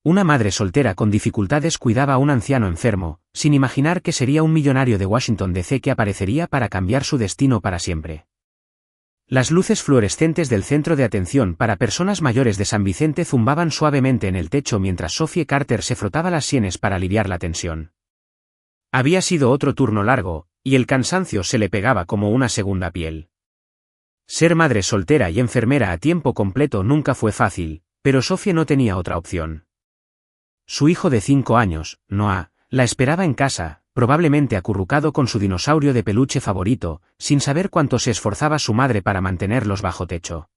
Una madre soltera con dificultades cuidaba a un anciano enfermo, sin imaginar que sería un millonario de Washington DC que aparecería para cambiar su destino para siempre. Las luces fluorescentes del centro de atención para personas mayores de San Vicente zumbaban suavemente en el techo mientras Sophie Carter se frotaba las sienes para aliviar la tensión. Había sido otro turno largo, y el cansancio se le pegaba como una segunda piel. Ser madre soltera y enfermera a tiempo completo nunca fue fácil, pero Sophie no tenía otra opción. Su hijo de 5 años, Noah, la esperaba en casa, probablemente acurrucado con su dinosaurio de peluche favorito, sin saber cuánto se esforzaba su madre para mantenerlos bajo techo.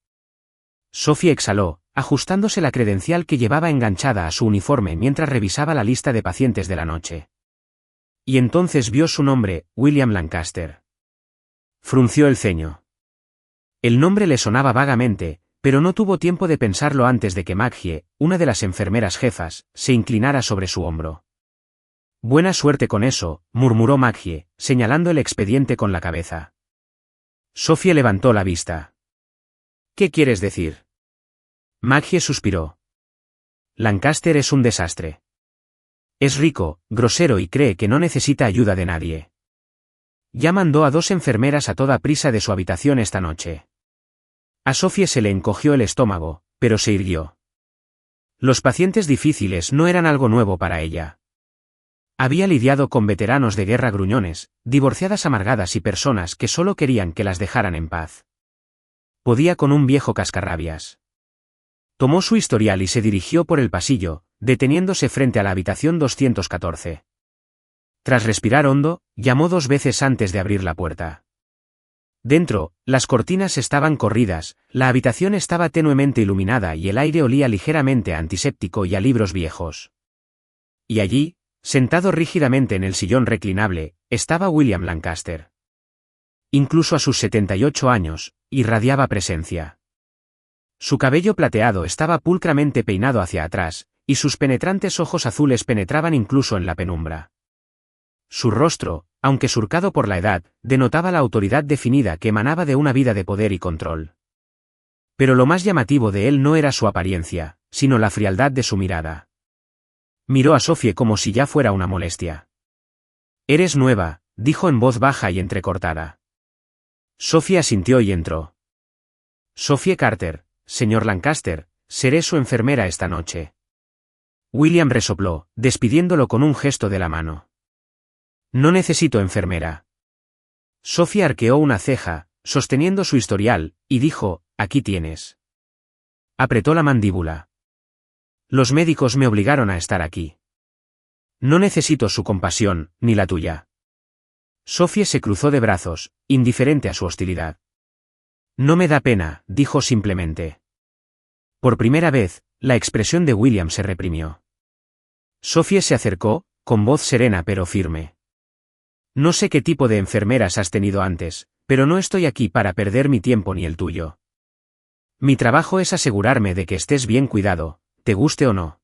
Sophie exhaló, ajustándose la credencial que llevaba enganchada a su uniforme mientras revisaba la lista de pacientes de la noche. Y entonces vio su nombre, William Lancaster. Frunció el ceño. El nombre le sonaba vagamente, pero no tuvo tiempo de pensarlo antes de que Maggie, una de las enfermeras jefas, se inclinara sobre su hombro. Buena suerte con eso, murmuró Maggie, señalando el expediente con la cabeza. Sophie levantó la vista. ¿Qué quieres decir? Maggie suspiró. Lancaster es un desastre. Es rico, grosero y cree que no necesita ayuda de nadie. Ya mandó a 2 enfermeras a toda prisa de su habitación esta noche. A Sophie se le encogió el estómago, pero se irguió. Los pacientes difíciles no eran algo nuevo para ella. Había lidiado con veteranos de guerra gruñones, divorciadas amargadas y personas que solo querían que las dejaran en paz. Podía con un viejo cascarrabias. Tomó su historial y se dirigió por el pasillo, deteniéndose frente a la habitación 214. Tras respirar hondo, llamó 2 veces antes de abrir la puerta. Dentro, las cortinas estaban corridas, la habitación estaba tenuemente iluminada y el aire olía ligeramente a antiséptico y a libros viejos. Y allí, sentado rígidamente en el sillón reclinable, estaba William Lancaster. Incluso a sus 78 años, irradiaba presencia. Su cabello plateado estaba pulcramente peinado hacia atrás, y sus penetrantes ojos azules penetraban incluso en la penumbra. Su rostro, aunque surcado por la edad, denotaba la autoridad definida que emanaba de una vida de poder y control. Pero lo más llamativo de él no era su apariencia, sino la frialdad de su mirada. Miró a Sophie como si ya fuera una molestia. «Eres nueva», dijo en voz baja y entrecortada. Sophie asintió y entró. «Sophie Carter, señor Lancaster, seré su enfermera esta noche». William resopló, despidiéndolo con un gesto de la mano. «No necesito enfermera». Sophie arqueó una ceja, sosteniendo su historial, y dijo, «Aquí tienes». Apretó la mandíbula. «Los médicos me obligaron a estar aquí. No necesito su compasión, ni la tuya». Sophie se cruzó de brazos, indiferente a su hostilidad. «No me da pena», dijo simplemente. Por primera vez, la expresión de William se reprimió. Sophie se acercó, con voz serena pero firme. «No sé qué tipo de enfermeras has tenido antes, pero no estoy aquí para perder mi tiempo ni el tuyo. Mi trabajo es asegurarme de que estés bien cuidado, te guste o no».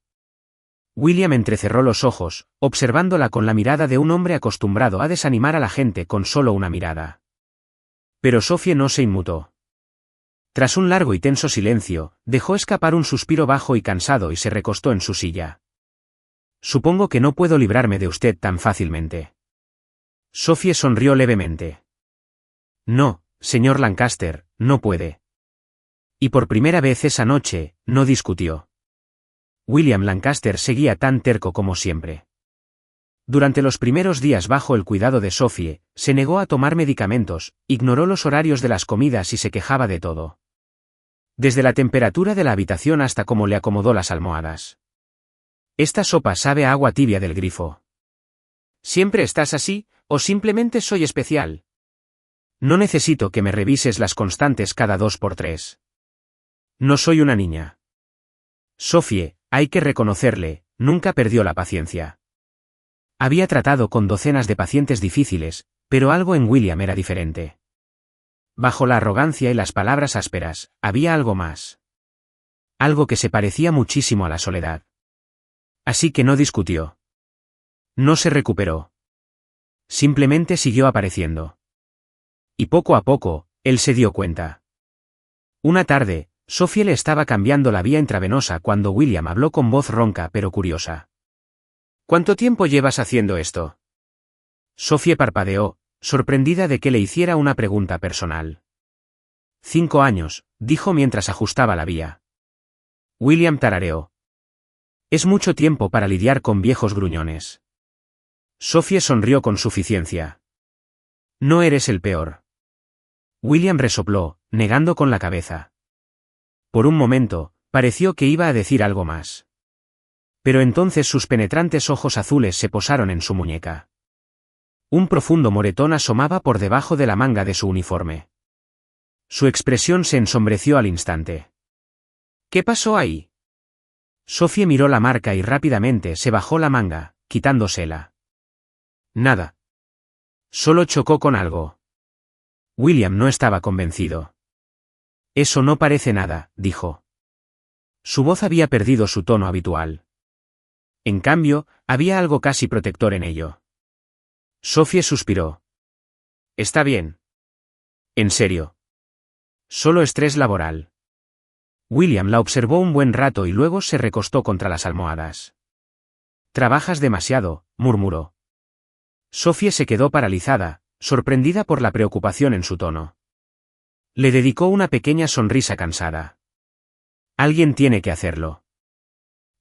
William entrecerró los ojos, observándola con la mirada de un hombre acostumbrado a desanimar a la gente con solo una mirada. Pero Sophie no se inmutó. Tras un largo y tenso silencio, dejó escapar un suspiro bajo y cansado y se recostó en su silla. «Supongo que no puedo librarme de usted tan fácilmente». Sophie sonrió levemente. «No, señor Lancaster, no puede». Y por primera vez esa noche, no discutió. William Lancaster seguía tan terco como siempre. Durante los primeros días bajo el cuidado de Sophie, se negó a tomar medicamentos, ignoró los horarios de las comidas y se quejaba de todo. Desde la temperatura de la habitación hasta cómo le acomodó las almohadas. «Esta sopa sabe a agua tibia del grifo». «¿Siempre estás así, o simplemente soy especial?» «No necesito que me revises las constantes cada 2 por 3. No soy una niña». Sophie, hay que reconocerle, nunca perdió la paciencia. Había tratado con docenas de pacientes difíciles, pero algo en William era diferente. Bajo la arrogancia y las palabras ásperas, había algo más. Algo que se parecía muchísimo a la soledad. Así que no discutió. No se recuperó. Simplemente siguió apareciendo. Y poco a poco, él se dio cuenta. Una tarde, Sophie le estaba cambiando la vía intravenosa cuando William habló con voz ronca pero curiosa. ¿Cuánto tiempo llevas haciendo esto? Sophie parpadeó, sorprendida de que le hiciera una pregunta personal. 5 años, dijo mientras ajustaba la vía. William tarareó. Es mucho tiempo para lidiar con viejos gruñones. Sophie sonrió con suficiencia. No eres el peor. William resopló, negando con la cabeza. Por un momento, pareció que iba a decir algo más. Pero entonces sus penetrantes ojos azules se posaron en su muñeca. Un profundo moretón asomaba por debajo de la manga de su uniforme. Su expresión se ensombreció al instante. ¿Qué pasó ahí? Sophie miró la marca y rápidamente se bajó la manga, quitándosela. Nada. Solo chocó con algo. William no estaba convencido. Eso no parece nada, dijo. Su voz había perdido su tono habitual. En cambio, había algo casi protector en ello. Sophie suspiró. Está bien. En serio. Solo estrés laboral. William la observó un buen rato y luego se recostó contra las almohadas. Trabajas demasiado, murmuró. Sophie se quedó paralizada, sorprendida por la preocupación en su tono. Le dedicó una pequeña sonrisa cansada. Alguien tiene que hacerlo.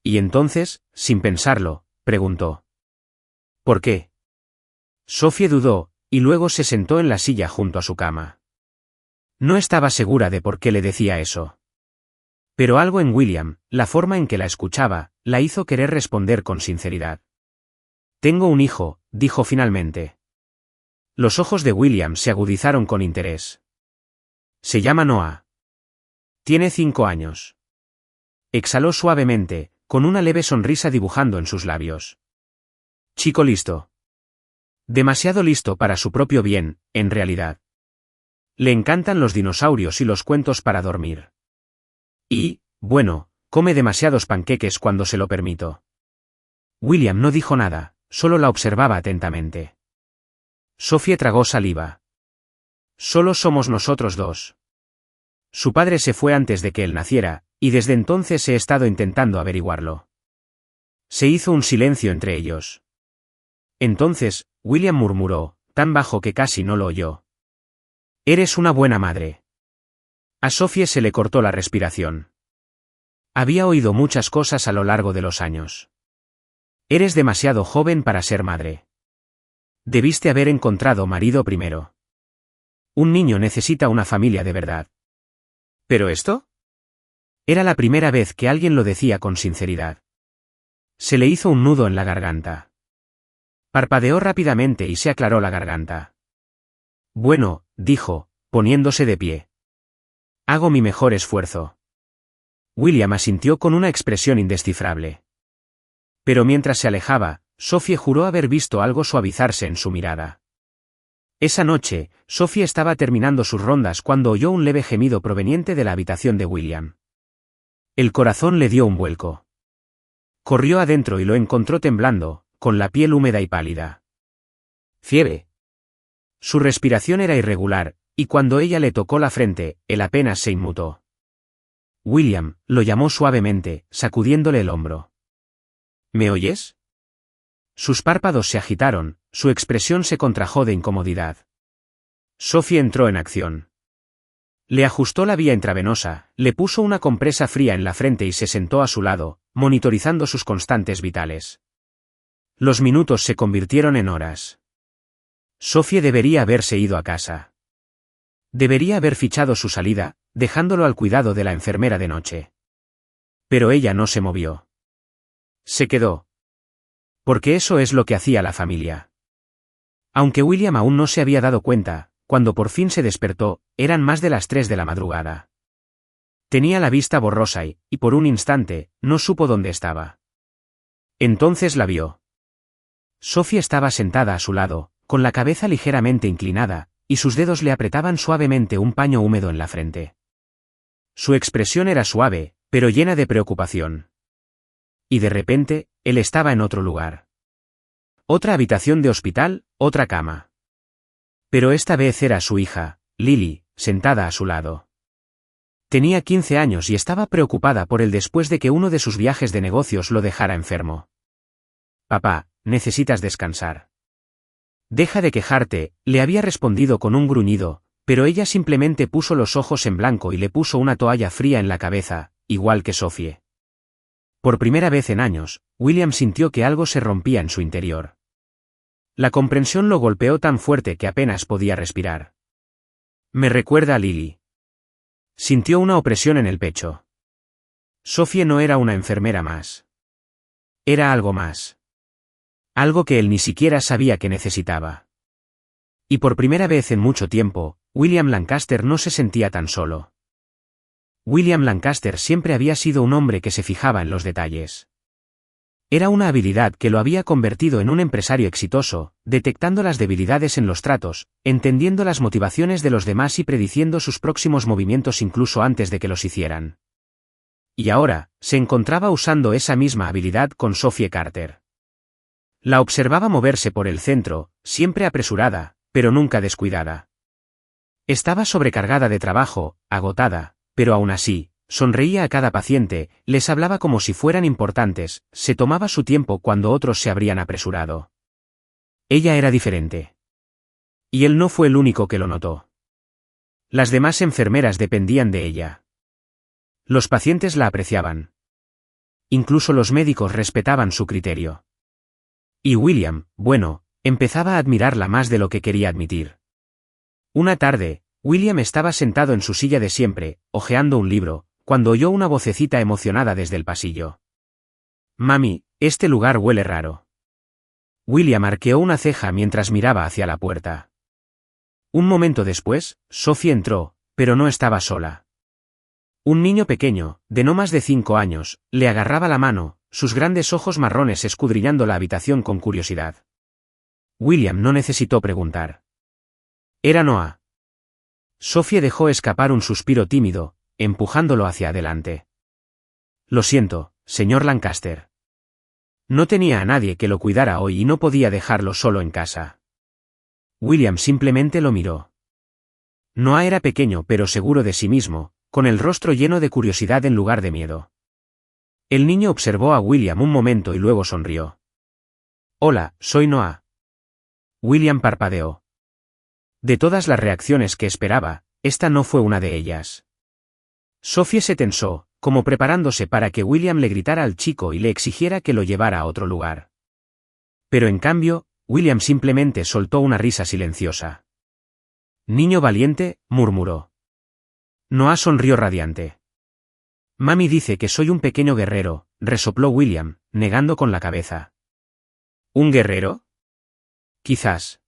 Y entonces, sin pensarlo, preguntó. ¿Por qué? Sophie dudó, y luego se sentó en la silla junto a su cama. No estaba segura de por qué le decía eso. Pero algo en William, la forma en que la escuchaba, la hizo querer responder con sinceridad. Tengo un hijo, dijo finalmente. Los ojos de William se agudizaron con interés. Se llama Noah. Tiene 5 años. Exhaló suavemente, con una leve sonrisa dibujando en sus labios. Chico listo. Demasiado listo para su propio bien, en realidad. Le encantan los dinosaurios y los cuentos para dormir. Y, bueno, come demasiados panqueques cuando se lo permito. William no dijo nada, solo la observaba atentamente. Sophie tragó saliva. Solo somos nosotros dos. Su padre se fue antes de que él naciera, y desde entonces he estado intentando averiguarlo. Se hizo un silencio entre ellos. Entonces, William murmuró, tan bajo que casi no lo oyó. Eres una buena madre. A Sophie se le cortó la respiración. Había oído muchas cosas a lo largo de los años. Eres demasiado joven para ser madre. Debiste haber encontrado marido primero. Un niño necesita una familia de verdad. ¿Pero esto? Era la primera vez que alguien lo decía con sinceridad. Se le hizo un nudo en la garganta. Parpadeó rápidamente y se aclaró la garganta. Bueno, dijo, poniéndose de pie. Hago mi mejor esfuerzo. William asintió con una expresión indescifrable. Pero mientras se alejaba, Sophie juró haber visto algo suavizarse en su mirada. Esa noche, Sophie estaba terminando sus rondas cuando oyó un leve gemido proveniente de la habitación de William. El corazón le dio un vuelco. Corrió adentro y lo encontró temblando, con la piel húmeda y pálida. Fiebre. Su respiración era irregular, y cuando ella le tocó la frente, él apenas se inmutó. William, lo llamó suavemente, sacudiéndole el hombro. ¿Me oyes? Sus párpados se agitaron, su expresión se contrajo de incomodidad. Sophie entró en acción. Le ajustó la vía intravenosa, le puso una compresa fría en la frente y se sentó a su lado, monitorizando sus constantes vitales. Los minutos se convirtieron en horas. Sophie debería haberse ido a casa. Debería haber fichado su salida, dejándolo al cuidado de la enfermera de noche. Pero ella no se movió. Se quedó. Porque eso es lo que hacía la familia. Aunque William aún no se había dado cuenta, cuando por fin se despertó, eran más de las 3 de la madrugada. Tenía la vista borrosa y, por un instante, no supo dónde estaba. Entonces la vio. Sophie estaba sentada a su lado, con la cabeza ligeramente inclinada, y sus dedos le apretaban suavemente un paño húmedo en la frente. Su expresión era suave, pero llena de preocupación. Y de repente, él estaba en otro lugar. Otra habitación de hospital, otra cama. Pero esta vez era su hija, Lily, sentada a su lado. Tenía 15 años y estaba preocupada por él después de que uno de sus viajes de negocios lo dejara enfermo. Papá, necesitas descansar. Deja de quejarte, le había respondido con un gruñido, pero ella simplemente puso los ojos en blanco y le puso una toalla fría en la cabeza, igual que Sophie. Por primera vez en años, William sintió que algo se rompía en su interior. La comprensión lo golpeó tan fuerte que apenas podía respirar. Me recuerda a Lily. Sintió una opresión en el pecho. Sophie no era una enfermera más. Era algo más. Algo que él ni siquiera sabía que necesitaba. Y por primera vez en mucho tiempo, William Lancaster no se sentía tan solo. William Lancaster siempre había sido un hombre que se fijaba en los detalles. Era una habilidad que lo había convertido en un empresario exitoso, detectando las debilidades en los tratos, entendiendo las motivaciones de los demás y prediciendo sus próximos movimientos incluso antes de que los hicieran. Y ahora, se encontraba usando esa misma habilidad con Sophie Carter. La observaba moverse por el centro, siempre apresurada, pero nunca descuidada. Estaba sobrecargada de trabajo, agotada, pero aún así, sonreía a cada paciente, les hablaba como si fueran importantes, se tomaba su tiempo cuando otros se habrían apresurado. Ella era diferente. Y él no fue el único que lo notó. Las demás enfermeras dependían de ella. Los pacientes la apreciaban. Incluso los médicos respetaban su criterio. Y William, bueno, empezaba a admirarla más de lo que quería admitir. Una tarde, William estaba sentado en su silla de siempre, hojeando un libro, cuando oyó una vocecita emocionada desde el pasillo. Mami, este lugar huele raro. William arqueó una ceja mientras miraba hacia la puerta. Un momento después, Sophie entró, pero no estaba sola. Un niño pequeño, de no más de 5 años, le agarraba la mano, sus grandes ojos marrones escudriñando la habitación con curiosidad. William no necesitó preguntar. Era Noah. Sophie dejó escapar un suspiro tímido, empujándolo hacia adelante. Lo siento, señor Lancaster. No tenía a nadie que lo cuidara hoy y no podía dejarlo solo en casa. William simplemente lo miró. Noah era pequeño pero seguro de sí mismo, con el rostro lleno de curiosidad en lugar de miedo. El niño observó a William un momento y luego sonrió. Hola, soy Noah. William parpadeó. De todas las reacciones que esperaba, esta no fue una de ellas. Sophie se tensó, como preparándose para que William le gritara al chico y le exigiera que lo llevara a otro lugar. Pero en cambio, William simplemente soltó una risa silenciosa. Niño valiente, murmuró. Noah sonrió radiante. Mami dice que soy un pequeño guerrero, resopló William, negando con la cabeza. ¿Un guerrero? Quizás.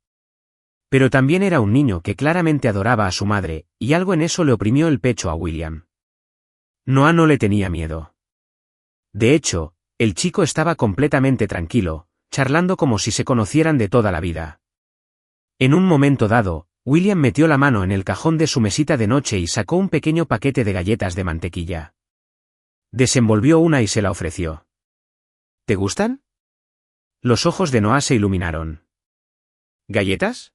Pero también era un niño que claramente adoraba a su madre, y algo en eso le oprimió el pecho a William. Noah no le tenía miedo. De hecho, el chico estaba completamente tranquilo, charlando como si se conocieran de toda la vida. En un momento dado, William metió la mano en el cajón de su mesita de noche y sacó un pequeño paquete de galletas de mantequilla. Desenvolvió una y se la ofreció. ¿Te gustan? Los ojos de Noah se iluminaron. ¿Galletas?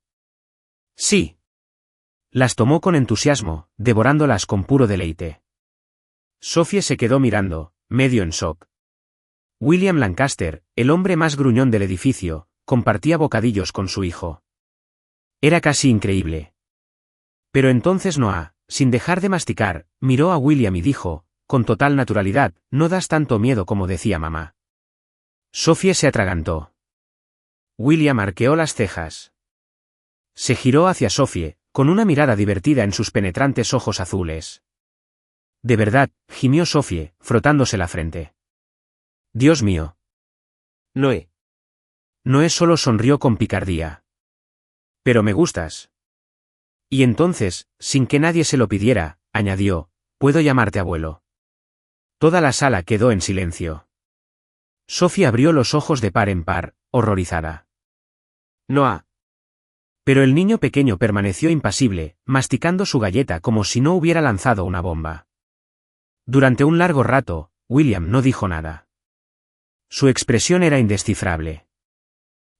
Sí. Las tomó con entusiasmo, devorándolas con puro deleite. Sophie se quedó mirando, medio en shock. William Lancaster, el hombre más gruñón del edificio, compartía bocadillos con su hijo. Era casi increíble. Pero entonces Noah, sin dejar de masticar, miró a William y dijo, con total naturalidad, no das tanto miedo como decía mamá. Sophie se atragantó. William arqueó las cejas. Se giró hacia Sophie, con una mirada divertida en sus penetrantes ojos azules. De verdad, gimió Sophie, frotándose la frente. Dios mío. Noé. Noé solo sonrió con picardía. Pero me gustas. Y entonces, sin que nadie se lo pidiera, añadió, puedo llamarte abuelo. Toda la sala quedó en silencio. Sophie abrió los ojos de par en par, horrorizada. Noah. Pero el niño pequeño permaneció impasible, masticando su galleta como si no hubiera lanzado una bomba. Durante un largo rato, William no dijo nada. Su expresión era indescifrable.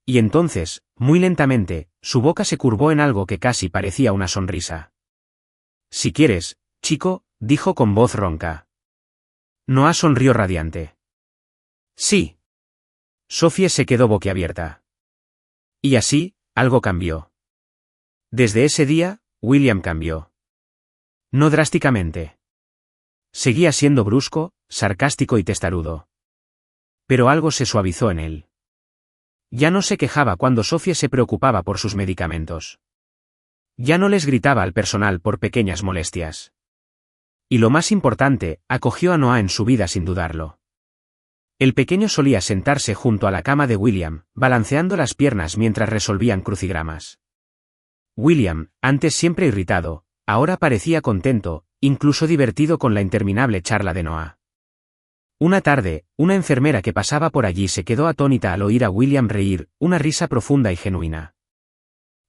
Y entonces, muy lentamente, su boca se curvó en algo que casi parecía una sonrisa. Si quieres, chico, dijo con voz ronca. Noah sonrió radiante. Sí. Sophie se quedó boquiabierta. Y así, algo cambió. Desde ese día, William cambió. No drásticamente. Seguía siendo brusco, sarcástico y testarudo. Pero algo se suavizó en él. Ya no se quejaba cuando Sophie se preocupaba por sus medicamentos. Ya no les gritaba al personal por pequeñas molestias. Y lo más importante, acogió a Noah en su vida sin dudarlo. El pequeño solía sentarse junto a la cama de William, balanceando las piernas mientras resolvían crucigramas. William, antes siempre irritado, ahora parecía contento, incluso divertido con la interminable charla de Noah. Una tarde, una enfermera que pasaba por allí se quedó atónita al oír a William reír, una risa profunda y genuina.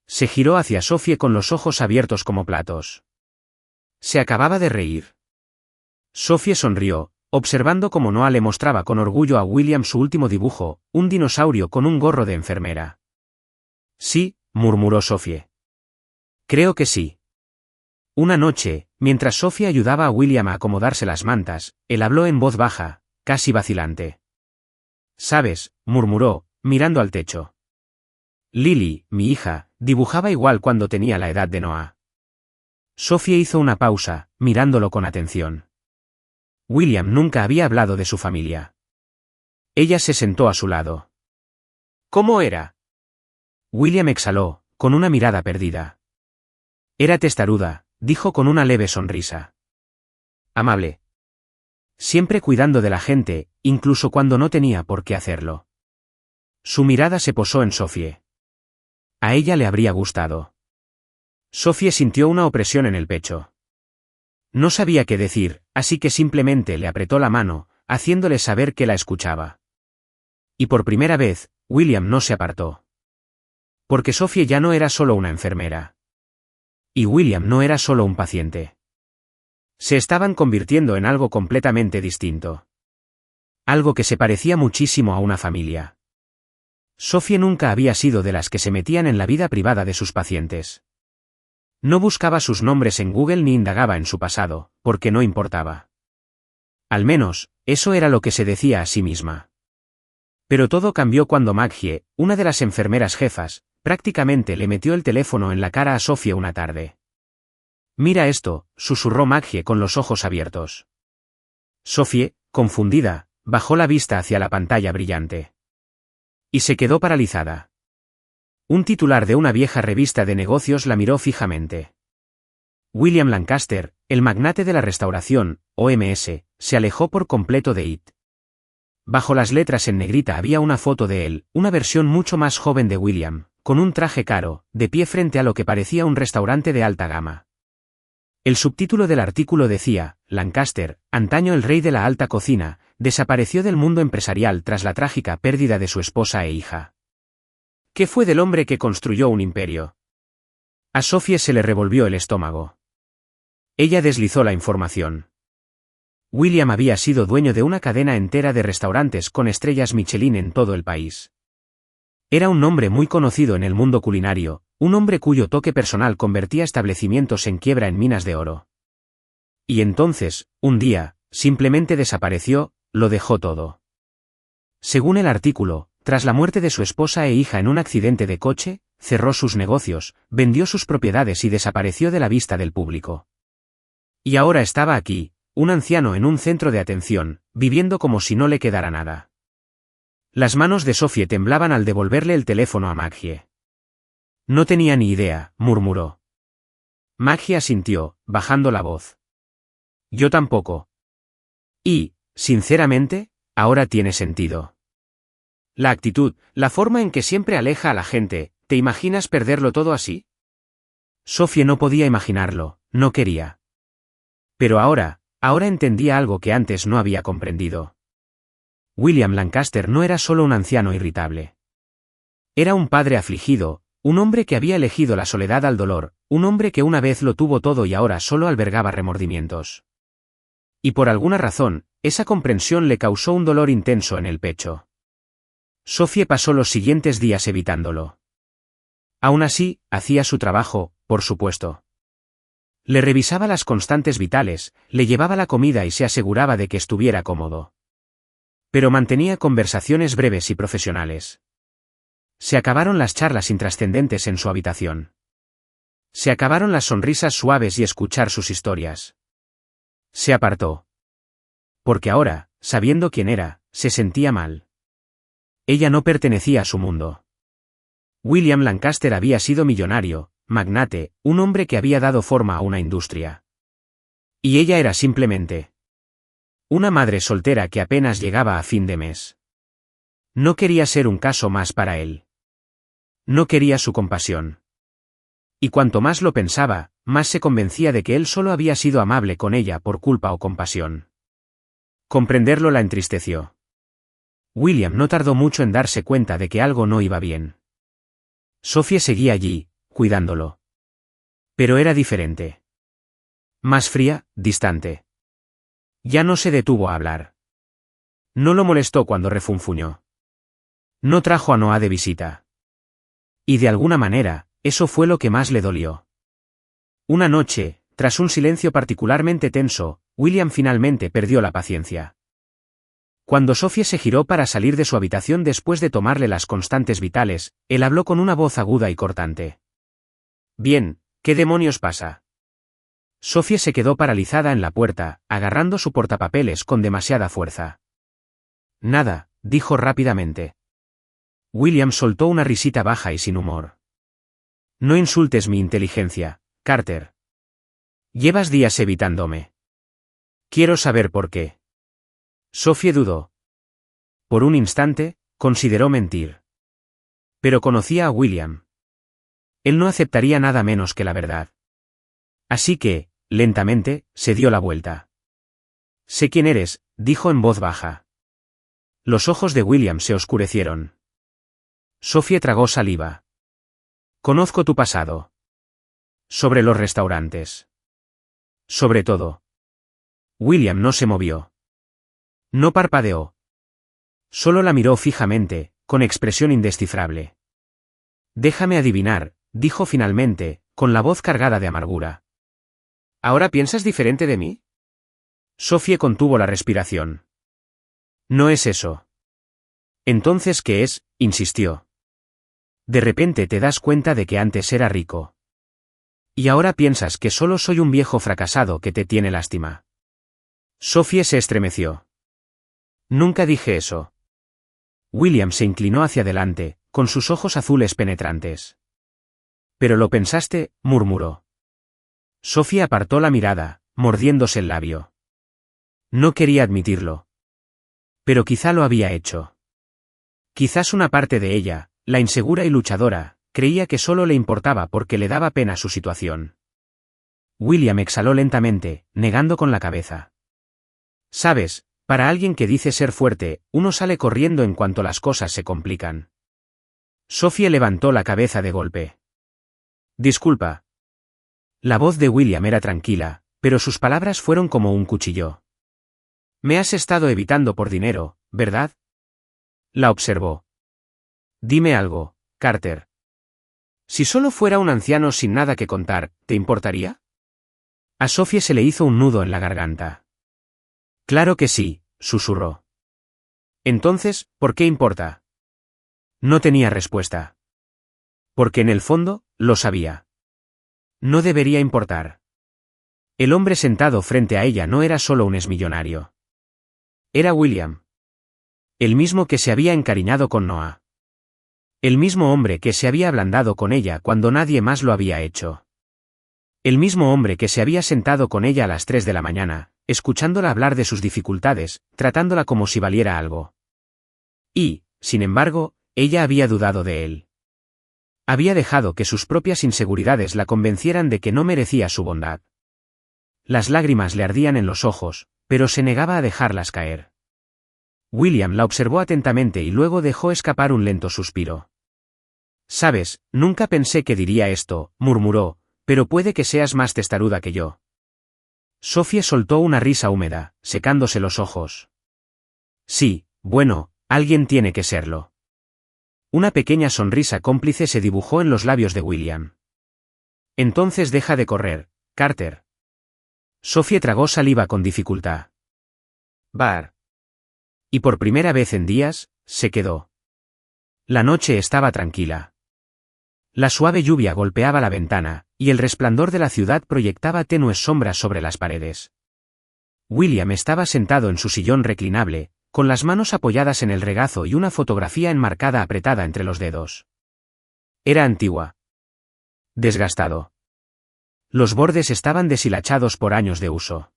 Se giró hacia Sophie con los ojos abiertos como platos. Se acababa de reír. Sophie sonrió, observando cómo Noah le mostraba con orgullo a William su último dibujo, un dinosaurio con un gorro de enfermera. Sí, murmuró Sophie. Creo que sí. Una noche, mientras Sophie ayudaba a William a acomodarse las mantas, él habló en voz baja, casi vacilante. «Sabes», murmuró, mirando al techo. «Lily, mi hija, dibujaba igual cuando tenía la edad de Noah». Sophie hizo una pausa, mirándolo con atención. William nunca había hablado de su familia. Ella se sentó a su lado. «¿Cómo era?» William exhaló, con una mirada perdida. «Era testaruda», dijo con una leve sonrisa. «Amable. Siempre cuidando de la gente, incluso cuando no tenía por qué hacerlo». Su mirada se posó en Sophie. A ella le habría gustado. Sophie sintió una opresión en el pecho. No sabía qué decir, así que simplemente le apretó la mano, haciéndole saber que la escuchaba. Y por primera vez, William no se apartó. Porque Sophie ya no era solo una enfermera. Y William no era solo un paciente. Se estaban convirtiendo en algo completamente distinto. Algo que se parecía muchísimo a una familia. Sophie nunca había sido de las que se metían en la vida privada de sus pacientes. No buscaba sus nombres en Google ni indagaba en su pasado, porque no importaba. Al menos, eso era lo que se decía a sí misma. Pero todo cambió cuando Maggie, una de las enfermeras jefas, prácticamente le metió el teléfono en la cara a Sophie una tarde. «Mira esto», susurró Maggie con los ojos abiertos. Sophie, confundida, bajó la vista hacia la pantalla brillante. Y se quedó paralizada. Un titular de una vieja revista de negocios la miró fijamente. William Lancaster, el magnate de la restauración, OMS, se alejó por completo de IT. Bajo las letras en negrita había una foto de él, una versión mucho más joven de William, con un traje caro, de pie frente a lo que parecía un restaurante de alta gama. El subtítulo del artículo decía, Lancaster, antaño el rey de la alta cocina, desapareció del mundo empresarial tras la trágica pérdida de su esposa e hija. ¿Qué fue del hombre que construyó un imperio? A Sophie se le revolvió el estómago. Ella deslizó la información. William había sido dueño de una cadena entera de restaurantes con estrellas Michelin en todo el país. Era un nombre muy conocido en el mundo culinario, un hombre cuyo toque personal convertía establecimientos en quiebra en minas de oro. Y entonces, un día, simplemente desapareció, lo dejó todo. Según el artículo, tras la muerte de su esposa e hija en un accidente de coche, cerró sus negocios, vendió sus propiedades y desapareció de la vista del público. Y ahora estaba aquí, un anciano en un centro de atención, viviendo como si no le quedara nada. Las manos de Sophie temblaban al devolverle el teléfono a Maggie. No tenía ni idea, murmuró. Maggie asintió, bajando la voz. Yo tampoco. Y, sinceramente, ahora tiene sentido. La actitud, la forma en que siempre aleja a la gente, ¿te imaginas perderlo todo así? Sophie no podía imaginarlo, no quería. Pero ahora entendía algo que antes no había comprendido. William Lancaster no era solo un anciano irritable. Era un padre afligido, un hombre que había elegido la soledad al dolor, un hombre que una vez lo tuvo todo y ahora solo albergaba remordimientos. Y por alguna razón, esa comprensión le causó un dolor intenso en el pecho. Sophie pasó los siguientes días evitándolo. Aún así, hacía su trabajo, por supuesto. Le revisaba las constantes vitales, le llevaba la comida y se aseguraba de que estuviera cómodo. Pero mantenía conversaciones breves y profesionales. Se acabaron las charlas intrascendentes en su habitación. Se acabaron las sonrisas suaves y escuchar sus historias. Se apartó. Porque ahora, sabiendo quién era, se sentía mal. Ella no pertenecía a su mundo. William Lancaster había sido millonario, magnate, un hombre que había dado forma a una industria. Y ella era simplemente una madre soltera que apenas llegaba a fin de mes. No quería ser un caso más para él. No quería su compasión. Y cuanto más lo pensaba, más se convencía de que él solo había sido amable con ella por culpa o compasión. Comprenderlo la entristeció. William no tardó mucho en darse cuenta de que algo no iba bien. Sophie seguía allí, cuidándolo. Pero era diferente. Más fría, distante. Ya no se detuvo a hablar. No lo molestó cuando refunfuñó. No trajo a Noah de visita. Y de alguna manera, eso fue lo que más le dolió. Una noche, tras un silencio particularmente tenso, William finalmente perdió la paciencia. Cuando Sophie se giró para salir de su habitación después de tomarle las constantes vitales, él habló con una voz aguda y cortante. Bien, ¿qué demonios pasa? Sophie se quedó paralizada en la puerta, agarrando su portapapeles con demasiada fuerza. Nada, dijo rápidamente. William soltó una risita baja y sin humor. No insultes mi inteligencia, Carter. Llevas días evitándome. Quiero saber por qué. Sophie dudó. Por un instante, consideró mentir. Pero conocía a William. Él no aceptaría nada menos que la verdad. Así que, lentamente, se dio la vuelta. Sé quién eres, dijo en voz baja. Los ojos de William se oscurecieron. Sophie tragó saliva. Conozco tu pasado. Sobre los restaurantes. Sobre todo. William no se movió. No parpadeó. Solo la miró fijamente, con expresión indescifrable. Déjame adivinar, dijo finalmente, con la voz cargada de amargura. ¿Ahora piensas diferente de mí? Sophie contuvo la respiración. No es eso. Entonces, ¿qué es? Insistió. De repente te das cuenta de que antes era rico. Y ahora piensas que solo soy un viejo fracasado que te tiene lástima. Sophie se estremeció. Nunca dije eso. William se inclinó hacia adelante, con sus ojos azules penetrantes. Pero lo pensaste, murmuró. Sophie apartó la mirada, mordiéndose el labio. No quería admitirlo. Pero quizá lo había hecho. Quizás una parte de ella, la insegura y luchadora, creía que solo le importaba porque le daba pena su situación. William exhaló lentamente, negando con la cabeza. Sabes, para alguien que dice ser fuerte, uno sale corriendo en cuanto las cosas se complican. Sophie levantó la cabeza de golpe. Disculpa. La voz de William era tranquila, pero sus palabras fueron como un cuchillo. Me has estado evitando por dinero, ¿verdad? La observó. Dime algo, Carter. Si solo fuera un anciano sin nada que contar, ¿te importaría? A Sophie se le hizo un nudo en la garganta. Claro que sí, susurró. Entonces, ¿por qué importa? No tenía respuesta. Porque en el fondo, lo sabía. No debería importar. El hombre sentado frente a ella no era solo un exmillonario. Era William. El mismo que se había encariñado con Noah. El mismo hombre que se había ablandado con ella cuando nadie más lo había hecho. El mismo hombre que se había sentado con ella a las 3 de la mañana, escuchándola hablar de sus dificultades, tratándola como si valiera algo. Y, sin embargo, ella había dudado de él. Había dejado que sus propias inseguridades la convencieran de que no merecía su bondad. Las lágrimas le ardían en los ojos, pero se negaba a dejarlas caer. William la observó atentamente y luego dejó escapar un lento suspiro. Sabes, nunca pensé que diría esto, murmuró, pero puede que seas más testaruda que yo. Sophie soltó una risa húmeda, secándose los ojos. Sí, bueno, alguien tiene que serlo. Una pequeña sonrisa cómplice se dibujó en los labios de William. Entonces deja de correr, Carter. Sophie tragó saliva con dificultad. Bar. Y por primera vez en días, se quedó. La noche estaba tranquila. La suave lluvia golpeaba la ventana, y el resplandor de la ciudad proyectaba tenues sombras sobre las paredes. William estaba sentado en su sillón reclinable, con las manos apoyadas en el regazo y una fotografía enmarcada apretada entre los dedos. Era antigua. Desgastado. Los bordes estaban deshilachados por años de uso.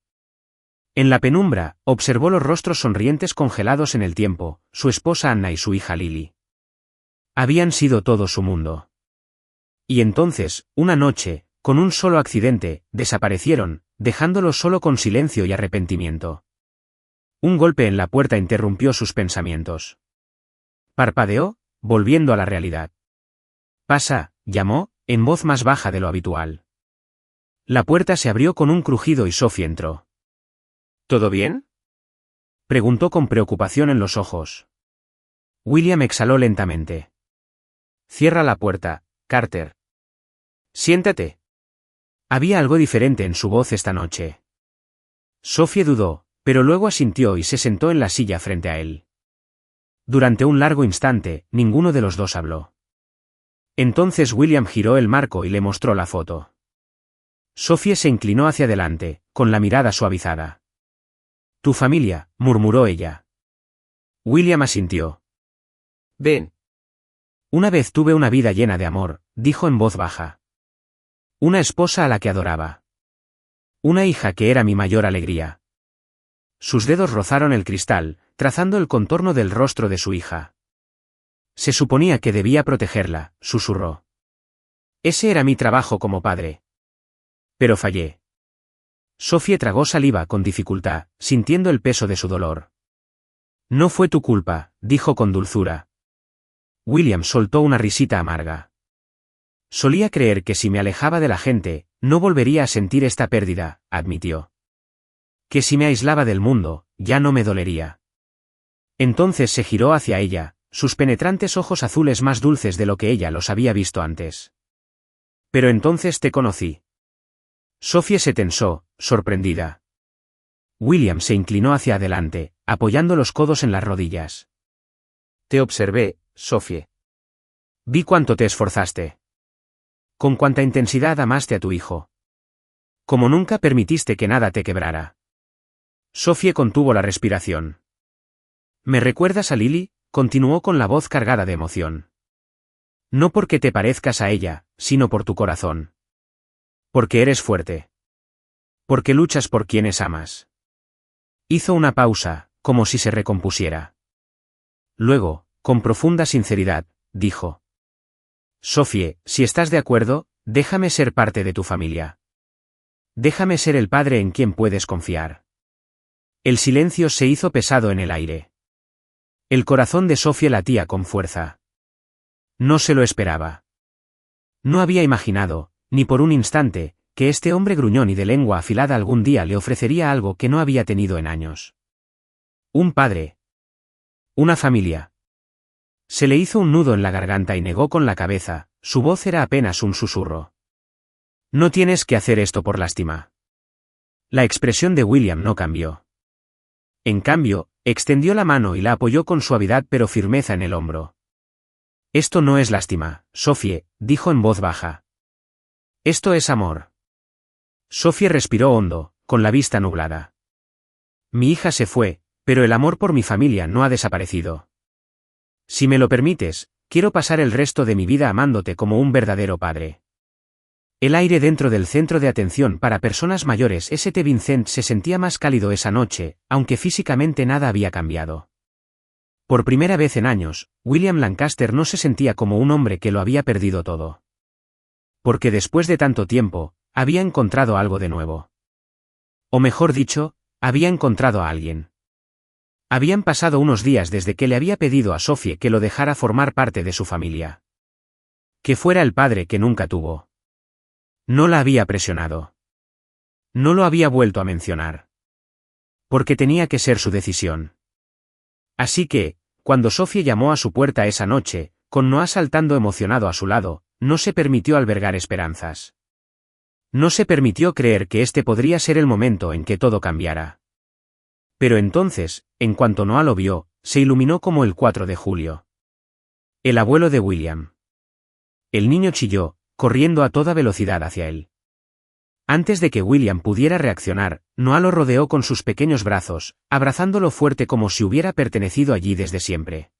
En la penumbra, observó los rostros sonrientes congelados en el tiempo, su esposa Anna y su hija Lily. Habían sido todo su mundo. Y entonces, una noche, con un solo accidente, desaparecieron, dejándolo solo con silencio y arrepentimiento. Un golpe en la puerta interrumpió sus pensamientos. Parpadeó, volviendo a la realidad. «Pasa», llamó, en voz más baja de lo habitual. La puerta se abrió con un crujido y Sophie entró. «¿Todo bien?», preguntó con preocupación en los ojos. William exhaló lentamente. «Cierra la puerta, Carter. Siéntate». Había algo diferente en su voz esta noche. Sophie dudó, pero luego asintió y se sentó en la silla frente a él. Durante un largo instante, ninguno de los dos habló. Entonces William giró el marco y le mostró la foto. Sophie se inclinó hacia adelante, con la mirada suavizada. «Tu familia», murmuró ella. William asintió. «Ven». «Una vez tuve una vida llena de amor», dijo en voz baja. «Una esposa a la que adoraba. Una hija que era mi mayor alegría». Sus dedos rozaron el cristal, trazando el contorno del rostro de su hija. «Se suponía que debía protegerla», susurró. «Ese era mi trabajo como padre. Pero fallé». Sophie tragó saliva con dificultad, sintiendo el peso de su dolor. «No fue tu culpa», dijo con dulzura. William soltó una risita amarga. «Solía creer que si me alejaba de la gente, no volvería a sentir esta pérdida», admitió. «Que si me aislaba del mundo, ya no me dolería». Entonces se giró hacia ella, sus penetrantes ojos azules más dulces de lo que ella los había visto antes. «Pero entonces te conocí». Sophie se tensó, sorprendida. William se inclinó hacia adelante, apoyando los codos en las rodillas. «Te observé, Sophie. Vi cuánto te esforzaste. Con cuánta intensidad amaste a tu hijo. Como nunca permitiste que nada te quebrara». Sophie contuvo la respiración. «¿Me recuerdas a Lily?», continuó con la voz cargada de emoción. «No porque te parezcas a ella, sino por tu corazón. Porque eres fuerte. Porque luchas por quienes amas». Hizo una pausa, como si se recompusiera. Luego, con profunda sinceridad, dijo: «Sophie, si estás de acuerdo, déjame ser parte de tu familia. Déjame ser el padre en quien puedes confiar». El silencio se hizo pesado en el aire. El corazón de Sophie latía con fuerza. No se lo esperaba. No había imaginado, ni por un instante, que este hombre gruñón y de lengua afilada algún día le ofrecería algo que no había tenido en años. Un padre. Una familia. Se le hizo un nudo en la garganta y negó con la cabeza, su voz era apenas un susurro. «No tienes que hacer esto por lástima». La expresión de William no cambió. En cambio, extendió la mano y la apoyó con suavidad pero firmeza en el hombro. «Esto no es lástima, Sophie», dijo en voz baja. «Esto es amor». Sophie respiró hondo, con la vista nublada. «Mi hija se fue, pero el amor por mi familia no ha desaparecido. Si me lo permites, quiero pasar el resto de mi vida amándote como un verdadero padre». El aire dentro del centro de atención para personas mayores St. Vincent se sentía más cálido esa noche, aunque físicamente nada había cambiado. Por primera vez en años, William Lancaster no se sentía como un hombre que lo había perdido todo. Porque después de tanto tiempo, había encontrado algo de nuevo. O mejor dicho, había encontrado a alguien. Habían pasado unos días desde que le había pedido a Sophie que lo dejara formar parte de su familia. Que fuera el padre que nunca tuvo. No la había presionado. No lo había vuelto a mencionar. Porque tenía que ser su decisión. Así que, cuando Sophie llamó a su puerta esa noche, con Noah saltando emocionado a su lado, no se permitió albergar esperanzas. No se permitió creer que este podría ser el momento en que todo cambiara. Pero entonces, en cuanto Noah lo vio, se iluminó como el 4 de julio. El abuelo de William. El niño chilló, corriendo a toda velocidad hacia él. Antes de que William pudiera reaccionar, Noah lo rodeó con sus pequeños brazos, abrazándolo fuerte como si hubiera pertenecido allí desde siempre.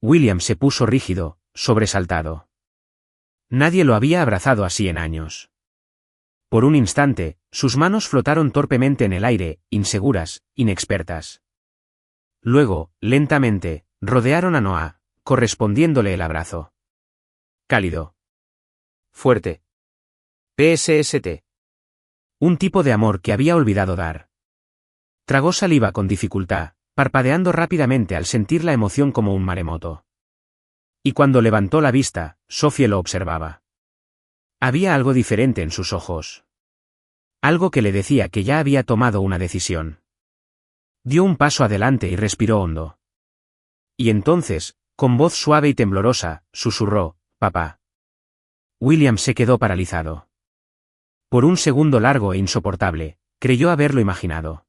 William se puso rígido, sobresaltado. Nadie lo había abrazado así en años. Por un instante, sus manos flotaron torpemente en el aire, inseguras, inexpertas. Luego, lentamente, rodearon a Noah, correspondiéndole el abrazo. Cálido. Fuerte. PSST. Un tipo de amor que había olvidado dar. Tragó saliva con dificultad, parpadeando rápidamente al sentir la emoción como un maremoto. Y cuando levantó la vista, Sophie lo observaba. Había algo diferente en sus ojos. Algo que le decía que ya había tomado una decisión. Dio un paso adelante y respiró hondo. Y entonces, con voz suave y temblorosa, susurró, «Papá». William se quedó paralizado. Por un segundo largo e insoportable, creyó haberlo imaginado.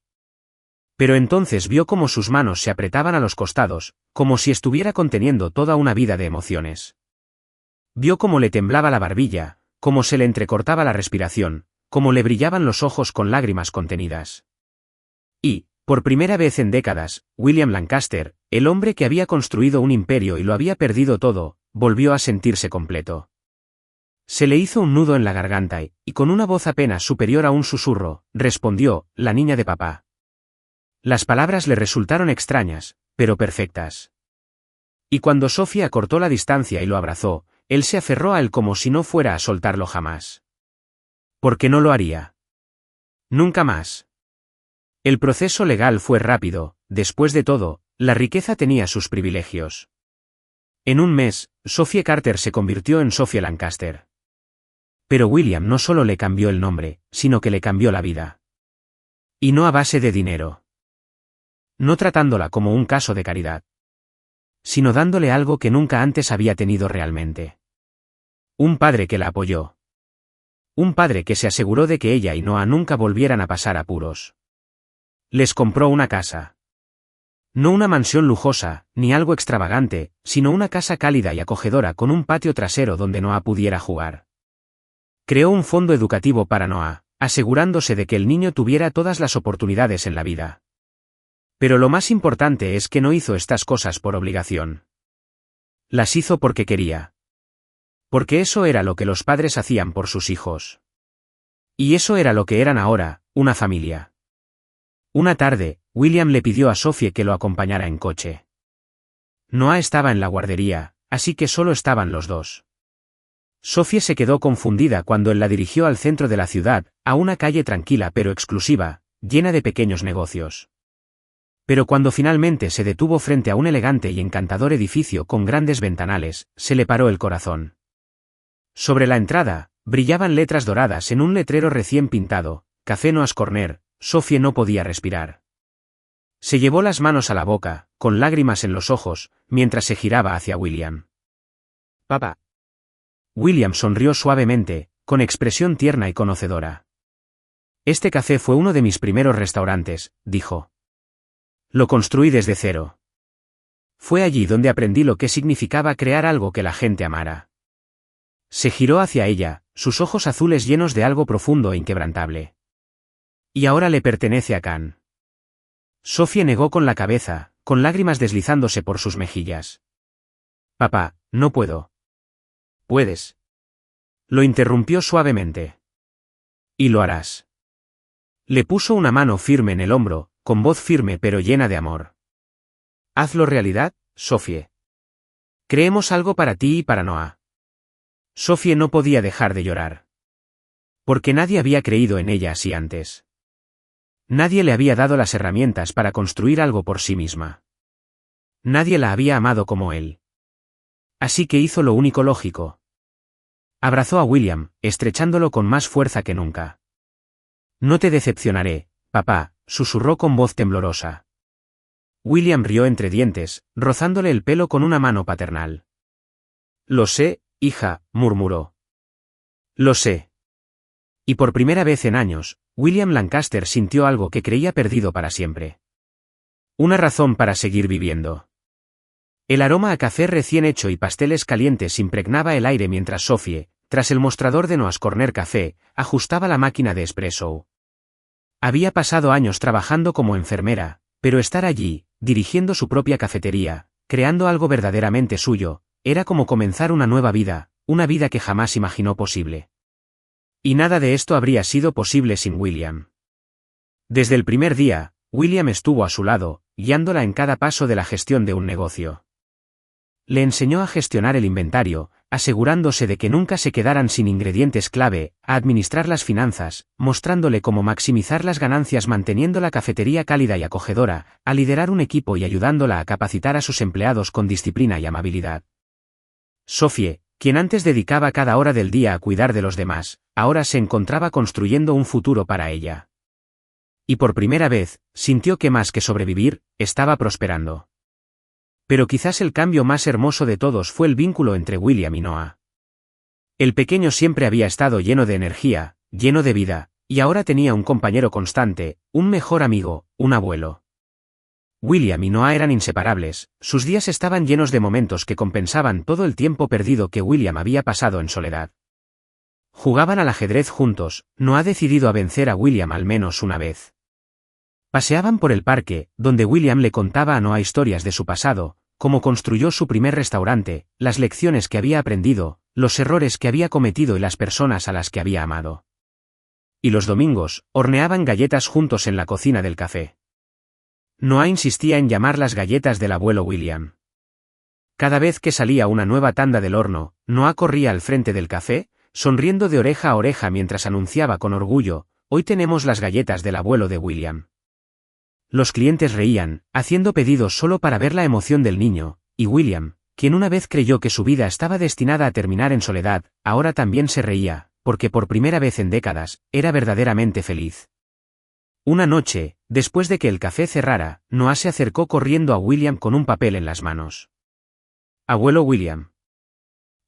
Pero entonces vio cómo sus manos se apretaban a los costados, como si estuviera conteniendo toda una vida de emociones. Vio cómo le temblaba la barbilla, cómo se le entrecortaba la respiración, cómo le brillaban los ojos con lágrimas contenidas. Y, por primera vez en décadas, William Lancaster, el hombre que había construido un imperio y lo había perdido todo, volvió a sentirse completo. Se le hizo un nudo en la garganta y con una voz apenas superior a un susurro, respondió, «La niña de papá». Las palabras le resultaron extrañas, pero perfectas. Y cuando Sophie acortó la distancia y lo abrazó, él se aferró a él como si no fuera a soltarlo jamás. ¿Por qué no lo haría? Nunca más. El proceso legal fue rápido, después de todo, la riqueza tenía sus privilegios. En un mes, Sophie Carter se convirtió en Sophie Lancaster. Pero William no solo le cambió el nombre, sino que le cambió la vida. Y no a base de dinero. No tratándola como un caso de caridad. Sino dándole algo que nunca antes había tenido realmente. Un padre que la apoyó. Un padre que se aseguró de que ella y Noah nunca volvieran a pasar apuros. Les compró una casa. No una mansión lujosa, ni algo extravagante, sino una casa cálida y acogedora con un patio trasero donde Noah pudiera jugar. Creó un fondo educativo para Noah, asegurándose de que el niño tuviera todas las oportunidades en la vida. Pero lo más importante es que no hizo estas cosas por obligación. Las hizo porque quería. Porque eso era lo que los padres hacían por sus hijos. Y eso era lo que eran ahora, una familia. Una tarde, William le pidió a Sophie que lo acompañara en coche. Noah estaba en la guardería, así que solo estaban los dos. Sophie se quedó confundida cuando él la dirigió al centro de la ciudad, a una calle tranquila pero exclusiva, llena de pequeños negocios. Pero cuando finalmente se detuvo frente a un elegante y encantador edificio con grandes ventanales, se le paró el corazón. Sobre la entrada, brillaban letras doradas en un letrero recién pintado, Café Noah's Corner. Sophie no podía respirar. Se llevó las manos a la boca, con lágrimas en los ojos, mientras se giraba hacia William. «Papá». William sonrió suavemente, con expresión tierna y conocedora. «Este café fue uno de mis primeros restaurantes», dijo. «Lo construí desde cero. Fue allí donde aprendí lo que significaba crear algo que la gente amara». Se giró hacia ella, sus ojos azules llenos de algo profundo e inquebrantable. «Y ahora le pertenece a Khan». Sophie negó con la cabeza, con lágrimas deslizándose por sus mejillas. «Papá, no puedo». «Puedes». Lo interrumpió suavemente. «Y lo harás». Le puso una mano firme en el hombro, con voz firme pero llena de amor. «Hazlo realidad, Sophie. Creemos algo para ti y para Noah». Sophie no podía dejar de llorar. Porque nadie había creído en ella así antes. Nadie le había dado las herramientas para construir algo por sí misma. Nadie la había amado como él. Así que hizo lo único lógico. Abrazó a William, estrechándolo con más fuerza que nunca. «No te decepcionaré, papá», susurró con voz temblorosa. William rió entre dientes, rozándole el pelo con una mano paternal. «Lo sé, hija», murmuró. «Lo sé». Y por primera vez en años, William Lancaster sintió algo que creía perdido para siempre. Una razón para seguir viviendo. El aroma a café recién hecho y pasteles calientes impregnaba el aire mientras Sophie, tras el mostrador de Noah's Corner Café, ajustaba la máquina de espresso. Había pasado años trabajando como enfermera, pero estar allí, dirigiendo su propia cafetería, creando algo verdaderamente suyo, era como comenzar una nueva vida, una vida que jamás imaginó posible. Y nada de esto habría sido posible sin William. Desde el primer día, William estuvo a su lado, guiándola en cada paso de la gestión de un negocio. Le enseñó a gestionar el inventario, asegurándose de que nunca se quedaran sin ingredientes clave, a administrar las finanzas, mostrándole cómo maximizar las ganancias manteniendo la cafetería cálida y acogedora, a liderar un equipo y ayudándola a capacitar a sus empleados con disciplina y amabilidad. Sophie, quien antes dedicaba cada hora del día a cuidar de los demás, ahora se encontraba construyendo un futuro para ella. Y por primera vez, sintió que más que sobrevivir, estaba prosperando. Pero quizás el cambio más hermoso de todos fue el vínculo entre William y Noah. El pequeño siempre había estado lleno de energía, lleno de vida, y ahora tenía un compañero constante, un mejor amigo, un abuelo. William y Noah eran inseparables, sus días estaban llenos de momentos que compensaban todo el tiempo perdido que William había pasado en soledad. Jugaban al ajedrez juntos, Noah ha decidido a vencer a William al menos una vez. Paseaban por el parque, donde William le contaba a Noah historias de su pasado, cómo construyó su primer restaurante, las lecciones que había aprendido, los errores que había cometido y las personas a las que había amado. Y los domingos, horneaban galletas juntos en la cocina del café. Noah insistía en llamar las galletas del abuelo William. Cada vez que salía una nueva tanda del horno, Noah corría al frente del café, sonriendo de oreja a oreja mientras anunciaba con orgullo: «Hoy tenemos las galletas del abuelo de William». Los clientes reían, haciendo pedidos solo para ver la emoción del niño, y William, quien una vez creyó que su vida estaba destinada a terminar en soledad, ahora también se reía, porque por primera vez en décadas, era verdaderamente feliz. Una noche, después de que el café cerrara, Noah se acercó corriendo a William con un papel en las manos. «Abuelo William».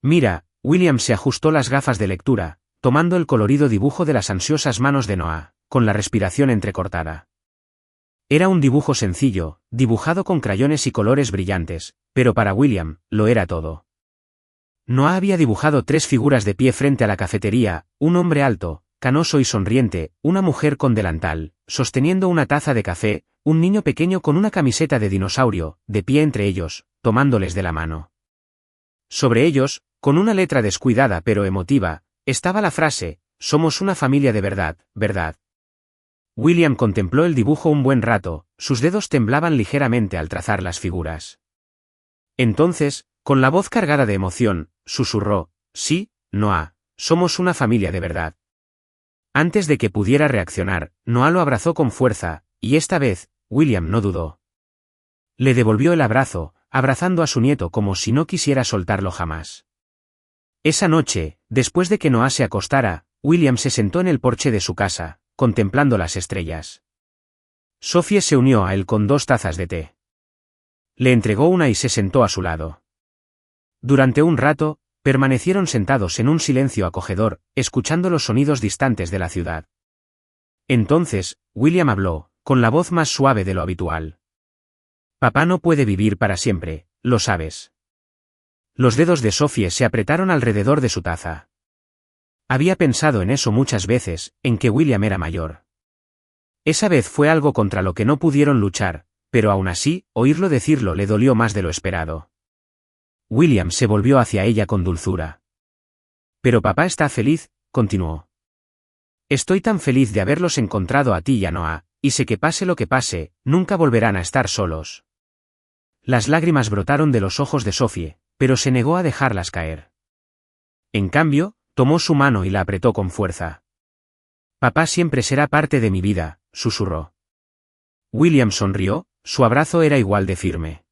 «Mira», William se ajustó las gafas de lectura, tomando el colorido dibujo de las ansiosas manos de Noah, con la respiración entrecortada. Era un dibujo sencillo, dibujado con crayones y colores brillantes, pero para William, lo era todo. Noah había dibujado 3 figuras de pie frente a la cafetería, un hombre alto, canoso y sonriente, una mujer con delantal, sosteniendo una taza de café, un niño pequeño con una camiseta de dinosaurio, de pie entre ellos, tomándoles de la mano. Sobre ellos, con una letra descuidada pero emotiva, estaba la frase: «Somos una familia de verdad, ¿verdad?». William contempló el dibujo un buen rato, sus dedos temblaban ligeramente al trazar las figuras. Entonces, con la voz cargada de emoción, susurró: «Sí, Noah, somos una familia de verdad». Antes de que pudiera reaccionar, Noah lo abrazó con fuerza, y esta vez, William no dudó. Le devolvió el abrazo, abrazando a su nieto como si no quisiera soltarlo jamás. Esa noche, después de que Noah se acostara, William se sentó en el porche de su casa, contemplando las estrellas. Sophie se unió a él con 2 tazas de té. Le entregó una y se sentó a su lado. Durante un rato, permanecieron sentados en un silencio acogedor, escuchando los sonidos distantes de la ciudad. Entonces, William habló, con la voz más suave de lo habitual. «Papá no puede vivir para siempre, lo sabes». Los dedos de Sophie se apretaron alrededor de su taza. Había pensado en eso muchas veces, en que William era mayor. Esa vez fue algo contra lo que no pudieron luchar, pero aún así, oírlo decirlo le dolió más de lo esperado. William se volvió hacia ella con dulzura. «Pero papá está feliz», continuó. «Estoy tan feliz de haberlos encontrado a ti y a Noah, y sé que pase lo que pase, nunca volverán a estar solos». Las lágrimas brotaron de los ojos de Sophie, pero se negó a dejarlas caer. En cambio, tomó su mano y la apretó con fuerza. «Papá siempre será parte de mi vida», susurró. William sonrió, su abrazo era igual de firme.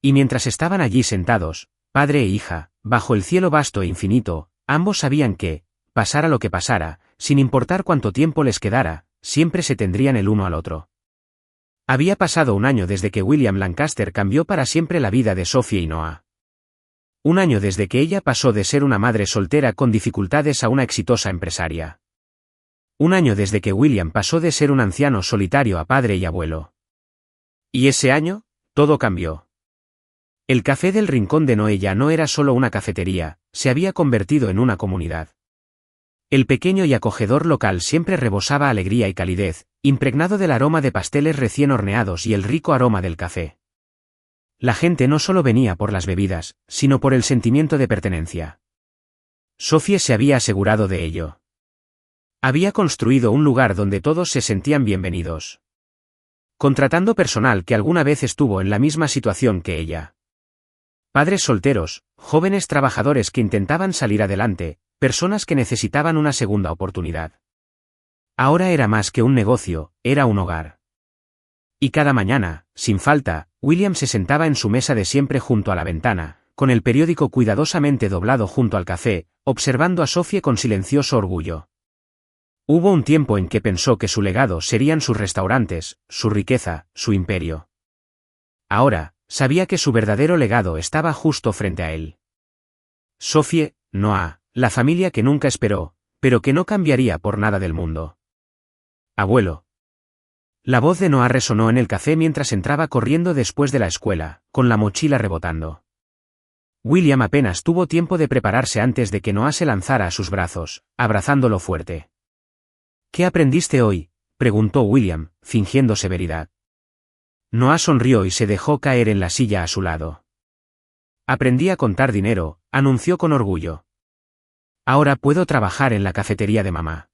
Y mientras estaban allí sentados, padre e hija, bajo el cielo vasto e infinito, ambos sabían que, pasara lo que pasara, sin importar cuánto tiempo les quedara, siempre se tendrían el uno al otro. Había pasado un año desde que William Lancaster cambió para siempre la vida de Sophie y Noah. Un año desde que ella pasó de ser una madre soltera con dificultades a una exitosa empresaria. Un año desde que William pasó de ser un anciano solitario a padre y abuelo. Y ese año, todo cambió. El café del Rincón de Noé ya no era solo una cafetería, se había convertido en una comunidad. El pequeño y acogedor local siempre rebosaba alegría y calidez, impregnado del aroma de pasteles recién horneados y el rico aroma del café. La gente no solo venía por las bebidas, sino por el sentimiento de pertenencia. Sophie se había asegurado de ello. Había construido un lugar donde todos se sentían bienvenidos. Contratando personal que alguna vez estuvo en la misma situación que ella. Padres solteros, jóvenes trabajadores que intentaban salir adelante, personas que necesitaban una segunda oportunidad. Ahora era más que un negocio, era un hogar. Y cada mañana, sin falta, William se sentaba en su mesa de siempre junto a la ventana, con el periódico cuidadosamente doblado junto al café, observando a Sophie con silencioso orgullo. Hubo un tiempo en que pensó que su legado serían sus restaurantes, su riqueza, su imperio. Ahora, sabía que su verdadero legado estaba justo frente a él. Sophie, Noah, la familia que nunca esperó, pero que no cambiaría por nada del mundo. Abuelo. La voz de Noah resonó en el café mientras entraba corriendo después de la escuela, con la mochila rebotando. William apenas tuvo tiempo de prepararse antes de que Noah se lanzara a sus brazos, abrazándolo fuerte. ¿Qué aprendiste hoy?, preguntó William, fingiendo severidad. Noah sonrió y se dejó caer en la silla a su lado. Aprendí a contar dinero, anunció con orgullo. Ahora puedo trabajar en la cafetería de mamá.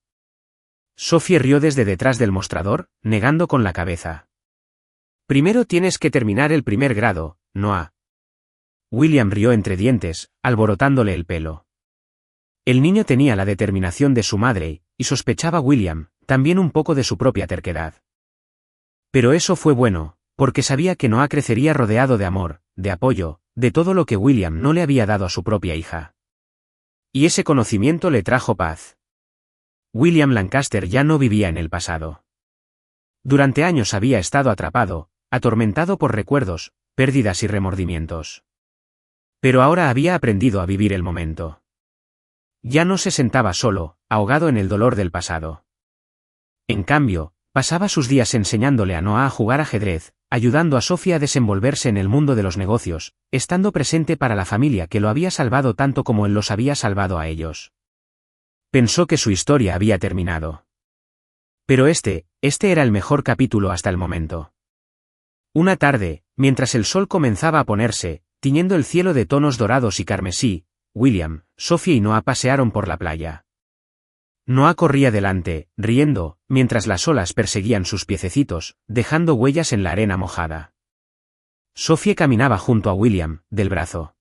Sophie rió desde detrás del mostrador, negando con la cabeza. Primero tienes que terminar el primer grado, Noah. William rió entre dientes, alborotándole el pelo. El niño tenía la determinación de su madre, y sospechaba William, también un poco de su propia terquedad. Pero eso fue bueno, porque sabía que Noah crecería rodeado de amor, de apoyo, de todo lo que William no le había dado a su propia hija. Y ese conocimiento le trajo paz. William Lancaster ya no vivía en el pasado. Durante años había estado atrapado, atormentado por recuerdos, pérdidas y remordimientos. Pero ahora había aprendido a vivir el momento. Ya no se sentaba solo, ahogado en el dolor del pasado. En cambio, pasaba sus días enseñándole a Noah a jugar ajedrez, ayudando a Sophie a desenvolverse en el mundo de los negocios, estando presente para la familia que lo había salvado tanto como él los había salvado a ellos. Pensó que su historia había terminado. Pero este era el mejor capítulo hasta el momento. Una tarde, mientras el sol comenzaba a ponerse, tiñendo el cielo de tonos dorados y carmesí, William, Sophie y Noah pasearon por la playa. Noah corría delante, riendo, mientras las olas perseguían sus piececitos, dejando huellas en la arena mojada. Sophie caminaba junto a William, del brazo.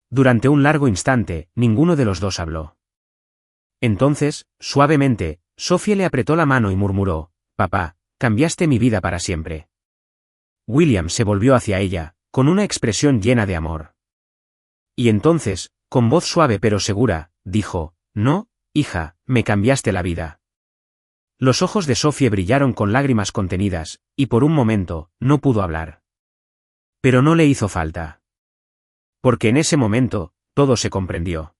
Durante un largo instante, ninguno de los dos habló. Entonces, suavemente, Sophie le apretó la mano y murmuró: «Papá, cambiaste mi vida para siempre». William se volvió hacia ella, con una expresión llena de amor. Y entonces, con voz suave pero segura, dijo: «No, hija, me cambiaste la vida». Los ojos de Sophie brillaron con lágrimas contenidas, y por un momento, no pudo hablar. Pero no le hizo falta. Porque en ese momento, todo se comprendió.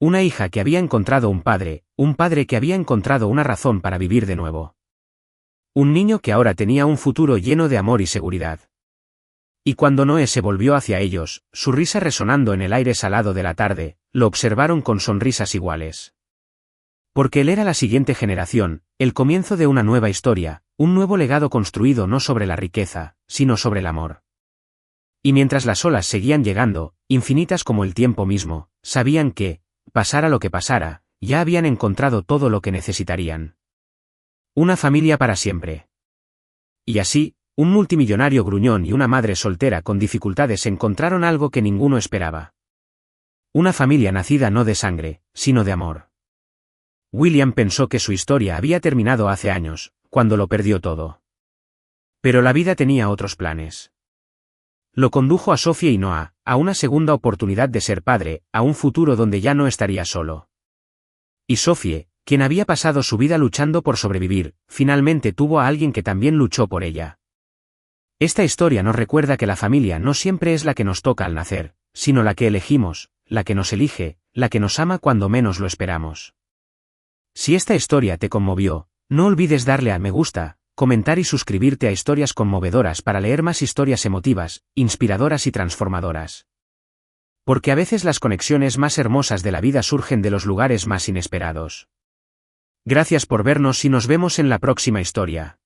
Una hija que había encontrado un padre que había encontrado una razón para vivir de nuevo. Un niño que ahora tenía un futuro lleno de amor y seguridad. Y cuando Noé se volvió hacia ellos, su risa resonando en el aire salado de la tarde, lo observaron con sonrisas iguales. Porque él era la siguiente generación, el comienzo de una nueva historia, un nuevo legado construido no sobre la riqueza, sino sobre el amor. Y mientras las olas seguían llegando, infinitas como el tiempo mismo, sabían que, pasara lo que pasara, ya habían encontrado todo lo que necesitarían. Una familia para siempre. Y así, un multimillonario gruñón y una madre soltera con dificultades encontraron algo que ninguno esperaba. Una familia nacida no de sangre, sino de amor. William pensó que su historia había terminado hace años, cuando lo perdió todo. Pero la vida tenía otros planes. Lo condujo a Sophie y Noah, a una segunda oportunidad de ser padre, a un futuro donde ya no estaría solo. Y Sophie, quien había pasado su vida luchando por sobrevivir, finalmente tuvo a alguien que también luchó por ella. Esta historia nos recuerda que la familia no siempre es la que nos toca al nacer, sino la que elegimos, la que nos elige, la que nos ama cuando menos lo esperamos. Si esta historia te conmovió, no olvides darle a me gusta, comentar y suscribirte a Historias Conmovedoras para leer más historias emotivas, inspiradoras y transformadoras. Porque a veces las conexiones más hermosas de la vida surgen de los lugares más inesperados. Gracias por vernos y nos vemos en la próxima historia.